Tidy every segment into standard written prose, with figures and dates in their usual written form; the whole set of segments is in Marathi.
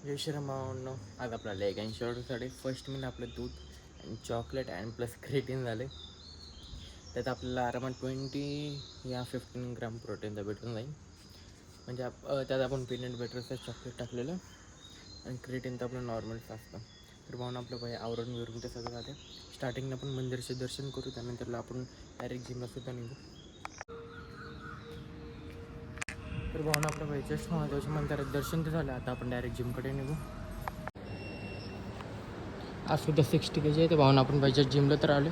जय श्रीराम भावांनो. आज आपला लेग अँड शॉर्टसाठी फर्स्ट मील आपलं दूध आणि चॉकलेट अँड प्लस क्रिएटिन झाले. त्यात आपल्याला आरामात 20 या 15 ग्राम प्रोटीनचा भेटून जाईल. म्हणजे त्यात आपण पीनट बटरचं चॉकलेट टाकलेलं आणि क्रिएटिन तर आपलं नॉर्मलच असतं. तर भावना आपलं भाई आवरण विरून ते सगळं झालं. स्टार्टिंगला आपण मंदिरचे दर्शन करू, त्यानंतरला आपण डायरेक्ट जिमलासुद्धा निघू. तर भावना आपलं भाई जस्ट महादेवाच्या मंदिरात दर्शन तर झालं. आता आपण डायरेक्ट जिमकडे निघू. आज सुद्धा 60 kg आहे. ते भावना आपण पाहिजे जिमला तर आलो.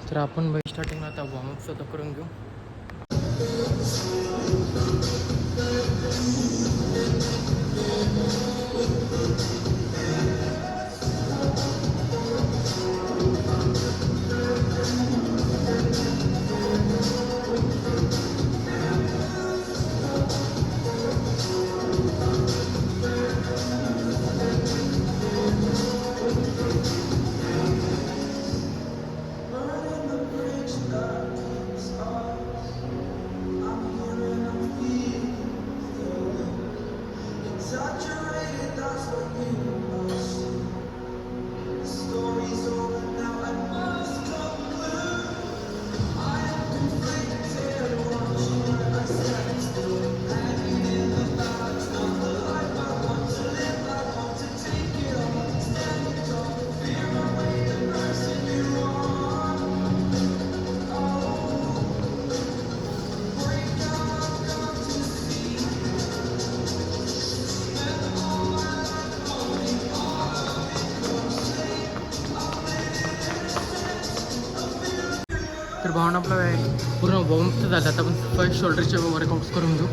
तर आपण बाई स्टार्टिंगला आता वॉर्मअप सुद्धा करून घेऊ. तर भावना आपला पूर्ण वॉर्मअप झालं. आता आपण फर्स्ट शोल्डरचे वर्कआउट्स करून घेऊ.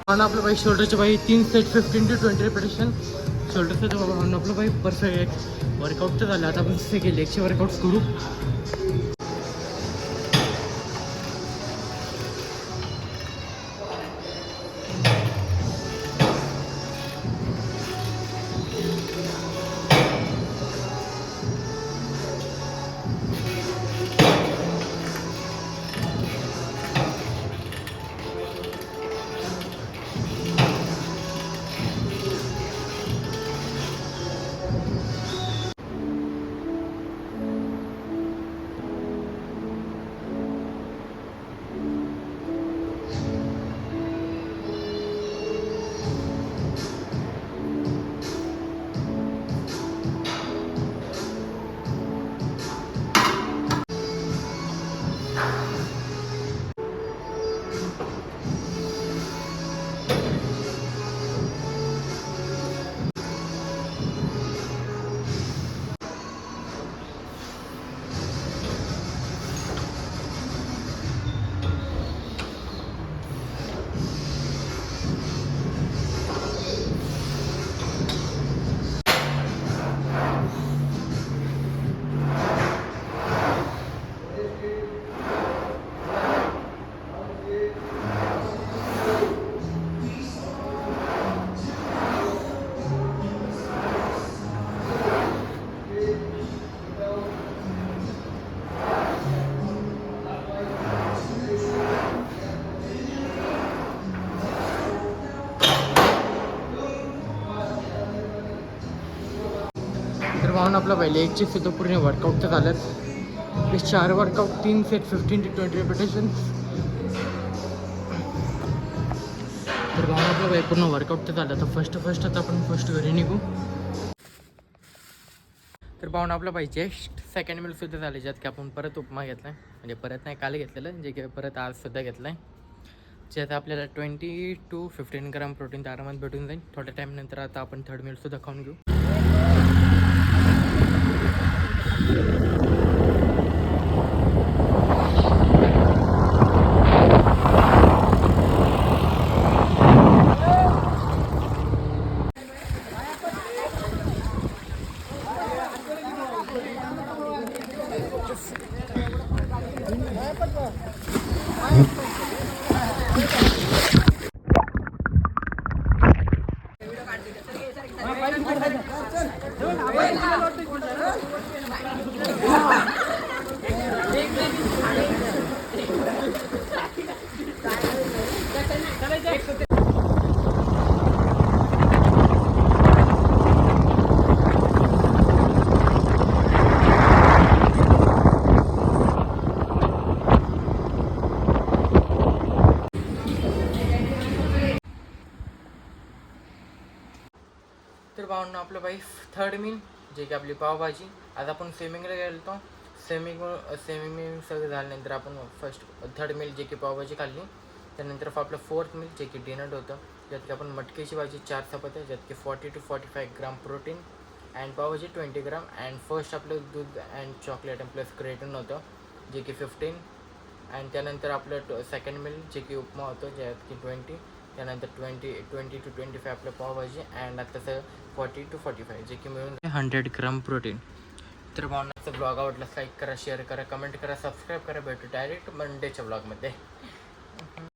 म्हणून आपलं बाई शोल्डरच्या बाई 3 सेट 15 to 20 रिपिटेशन शोल्डरचं बाबा म्हणून आपलं बाई परफेक्ट एक वर्कआउटचं झालं. आता आपण सेकंड लेगचे वर्कआउट्स करू. तर म्हणून आपलं पहिले एकचे सुद्धा पूर्ण वर्कआउट तर झालं. ते 4 वर्कआउट 3 सेट 15 to 20 रिपिटेशन. तर भाऊ आपलं बाई पूर्ण वर्कआउट तर झालं. तर फर्स्ट आता आपण घरी निघू. तर पाहून आपलं पाहिजे सेकंड मिलसुद्धा झाले, ज्यात की आपण परत उपमा घेतला आहे. म्हणजे परत नाही, काल घेतलेलं, जे की परत आजसुद्धा घेतलं आहे. ज्यात आपल्याला 20 to 15 ग्राम प्रोटीन तर आरामात भेटून जाईल. थोड्या टाईमनंतर आता आपण थर्ड मिलसुद्धा खाऊन घेऊ. तर भावना आपलं बाई थर्ड मील, जे की आपली पावभाजी. आज आपण स्विमिंगला गेलो होतो. स्विमिंग सगळं झाल्यानंतर आपण थर्ड मील जे की पावभाजी खाल्ली. त्यानंतर आपलं फोर्थ मील जे की डिनर होतं, ज्यात की आपण मटकीची भाजी 4 चपात्या, ज्यात की 40 to 45 gram protein and pav bhaji 20 gram. And first आपलं दूध अँड चॉकलेट अँड प्लस क्रेटन होतं, जे की 15. अँड त्यानंतर आपलं सेकंड मील जे की उपमा होतं, ज्यात की 20. त्यानंतर 20 to 25 आपलं पावभाजी. अँड आता 40 to 45 जे की मिळून 100 ग्राम प्रोटीन. तर भावनाचा ब्लॉग आवडला, लाईक करा, शेअर करा, कमेंट करा, सबस्क्राईब करा. भेटू डायरेक्ट मंडेच्या ब्लॉगमध्ये.